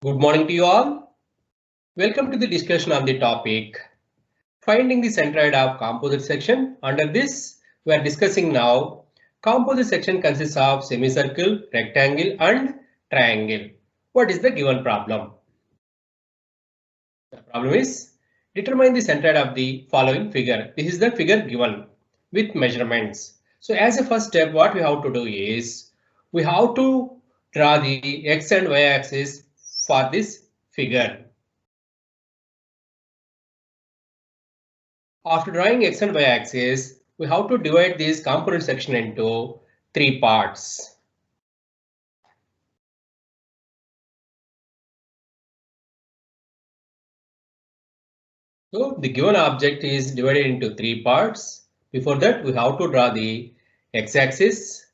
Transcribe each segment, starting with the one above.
Good morning to you all. Welcome to the discussion on the topic finding the centroid of composite section. Under this, we are discussing now composite section consists of semicircle, rectangle and triangle. What is the given problem? The problem is determine the centroid of the following figure. This is the figure given with measurements. So as a first step, what we have to do is we have to draw the x and y axis for this figure. After drawing x and y axis, we have to divide this component section into three parts. So the given object is divided into three parts. Before that, we have to draw the x axis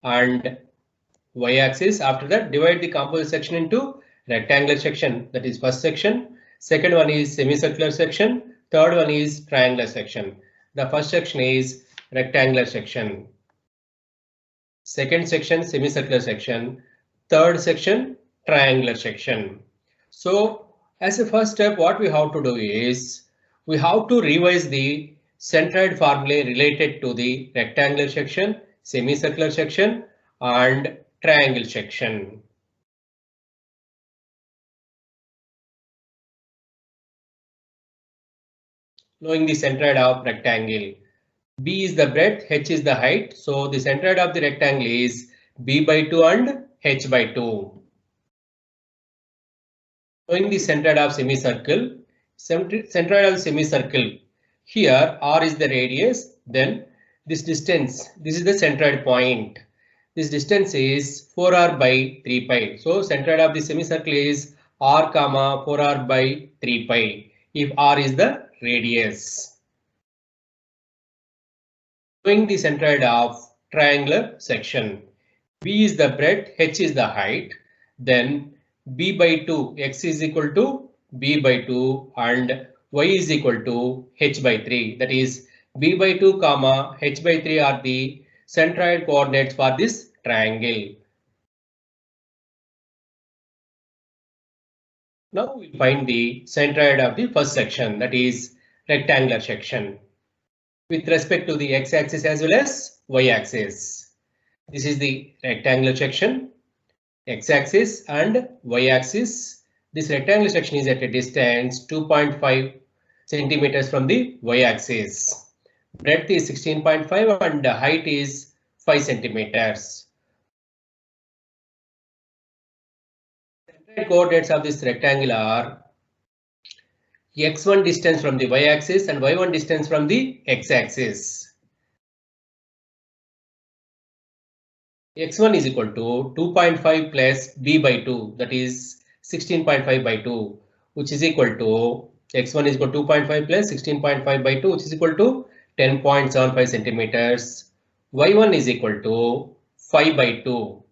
and y axis. After that, divide the composite section into rectangular section. That is first section. Second one is semicircular section. Third one is triangular section. The first section is rectangular section. Second section semicircular section. Third section triangular section. So as a first step, what we have to do is we have to revise the centroid formulae related to the rectangular section, semicircular section and triangle section. Knowing the centroid of rectangle, B is the breadth, H is the height. So the centroid of the rectangle is B by 2 and H by 2. Knowing the centroid of semicircle, centroid of semicircle, here R is the radius, then this distance, this is the centroid point. This distance is 4r by 3 pi. So centroid of the semicircle is r comma 4r by 3 pi if r is the radius. Knowing the centroid of triangular section, B is the breadth, H is the height, then B by 2, X is equal to B by 2 and Y is equal to H by 3. That is B by 2 comma H by 3 are the centroid coordinates for this triangle. Now we find the centroid of the first section, that is rectangular section, with respect to the x axis as well as y axis. This is the rectangular section, x axis and y axis. This rectangular section is at a distance 2.5 centimeters from the y axis. Breadth is 16.5 and height is 5 centimeters. Centroid coordinates of this rectangle are x1 distance from the y axis and y1 distance from the x axis. X1 is equal to 2.5 plus b by 2, that is 16.5 by 2, which is equal to x1 is equal to 2.5 plus 16.5 by 2, which is equal to 10.75 centimeters. Y1 is equal to 5 by 2,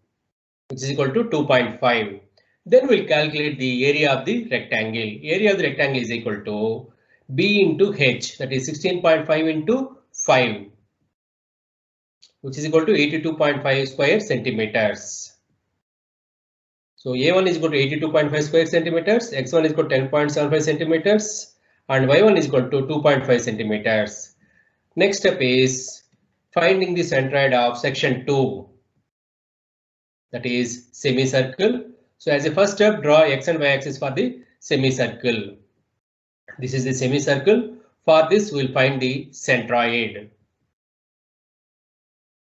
which is equal to 2.5. Then we'll calculate the area of the rectangle. Area of the rectangle is equal to b into h, that is 16.5 into 5, which is equal to 82.5 square centimeters. So A1 is equal to 82.5 square centimeters, X1 is equal to 10.75 centimeters, and Y1 is equal to 2.5 centimeters. Next step is finding the centroid of section 2, that is semicircle. So as a first step, draw x and y axis for the semicircle. This is the semicircle. For this, we'll find the centroid.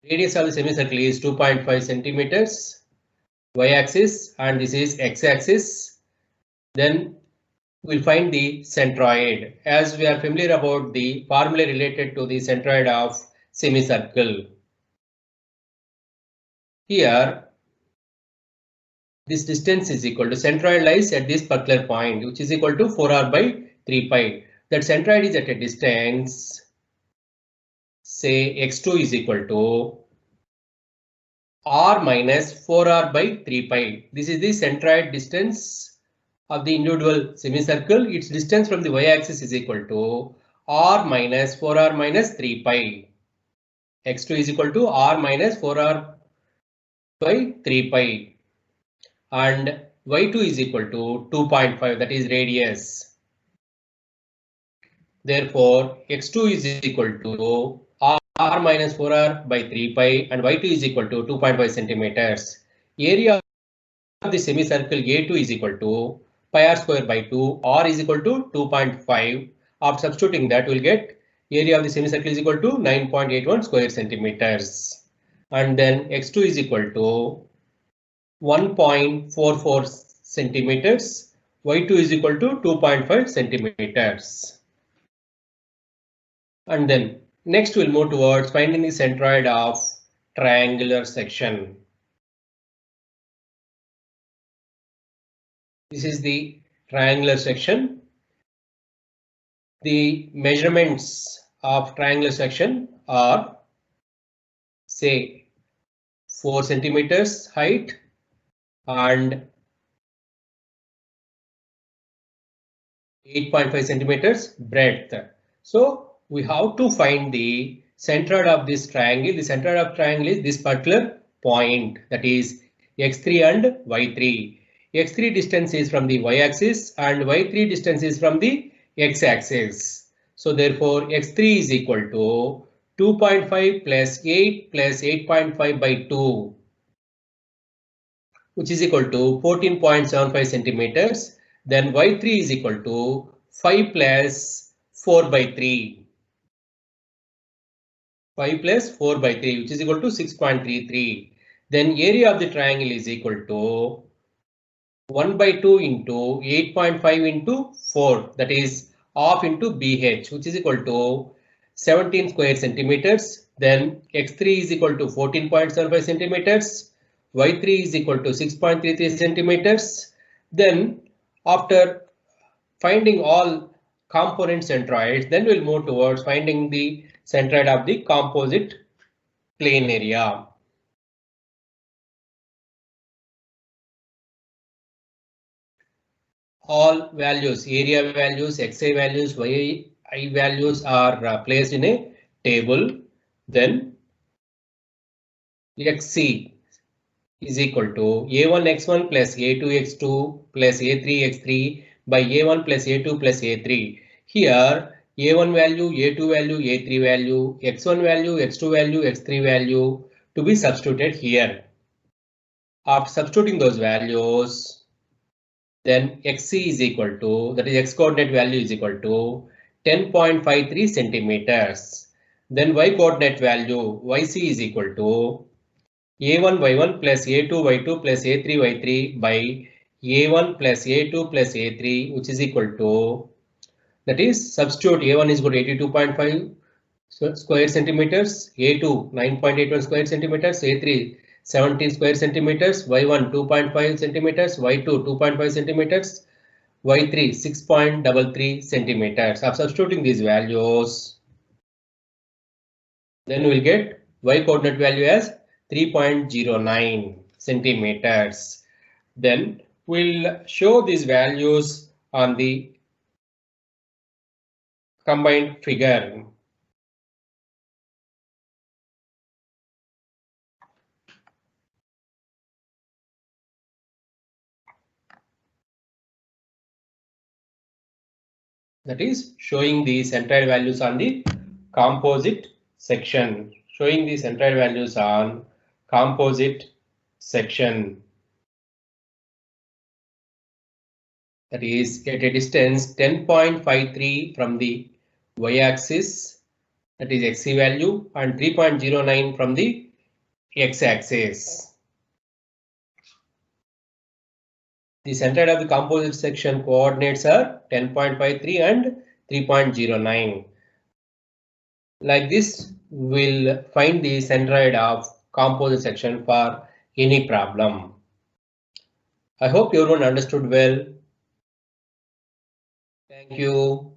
Radius of the semicircle is 2.5 centimeters. Y-axis and this is x-axis. Then we'll find the centroid. As we are familiar about the formula related to the centroid of semicircle. Here, this distance is equal to centroid lies at this particular point, which is equal to 4r by 3 pi. That centroid is at a distance, say x2 is equal to r minus 4r by 3 pi. This is the centroid distance of the individual semicircle. Its distance from the y-axis is equal to r minus 4r minus 3 pi. X2 is equal to r minus 4r by 3 pi. And y2 is equal to 2.5, that is radius. Therefore, x2 is equal to r minus 4r by 3 pi and y2 is equal to 2.5 centimeters. Area of the semicircle A2 is equal to pi r square by 2, r is equal to 2.5. After substituting that, we'll get area of the semicircle is equal to 9.81 square centimeters. And then x2 is equal to 1.44 centimeters. Y2 is equal to 2.5 centimeters. And then next we'll move towards finding the centroid of triangular section. This is the triangular section. The measurements of triangular section are, say, 4 centimeters height and 8.5 centimeters breadth. So we have to find the centroid of this triangle. The centroid of triangle is this particular point, that is x3 and y3. x3 distance is from the y-axis and y3 distance is from the x-axis. So therefore x3 is equal to 2.5 plus 8 plus 8.5 by 2, which is equal to 14.75 centimeters. Then y3 is equal to 5 plus 4 by 3. 5 plus 4 by 3, which is equal to 6.33. Then area of the triangle is equal to 1 by 2 into 8.5 into 4, that is half into BH, which is equal to 17 square centimeters. Then x3 is equal to 14.75 centimeters. y3 is equal to 6.33 centimeters. Then after finding all component centroids, then we'll move towards finding the centroid of the composite plane area. All values, area values, xi values, yi values are placed in a table. Then xc is equal to a1 x1 plus a2 x2 plus a3 x3 by a1 plus a2 plus a3. Here a1 value, a2 value, a3 value, x1 value, x2 value, x3 value to be substituted here. After substituting those values, then xc is equal to, that is x coordinate value is equal to 10.53 centimeters. Then y coordinate value yc is equal to a1 y1 plus a2 y2 plus a3 y3 by a1 plus a2 plus a3, which is equal to, that is substitute a1 is equal to 82.5 square centimeters, a2 9.81 square centimeters, a3 17 square centimeters, y1 2.5 centimeters, y2 2.5 centimeters, y3 6.33 centimeters. After substituting these values, then we'll get y coordinate value as 3.09 centimeters. Then we'll show these values on the combined figure. That is showing the centroid values on the composite section. Showing the centroid values on composite section. That is at a distance 10.53 from the y-axis, that is xc value, and 3.09 from the x-axis. The centroid of the composite section coordinates are 10.53 and 3.09. Like this, we'll find the centroid of composite section for any problem. I hope everyone understood well. Thank you.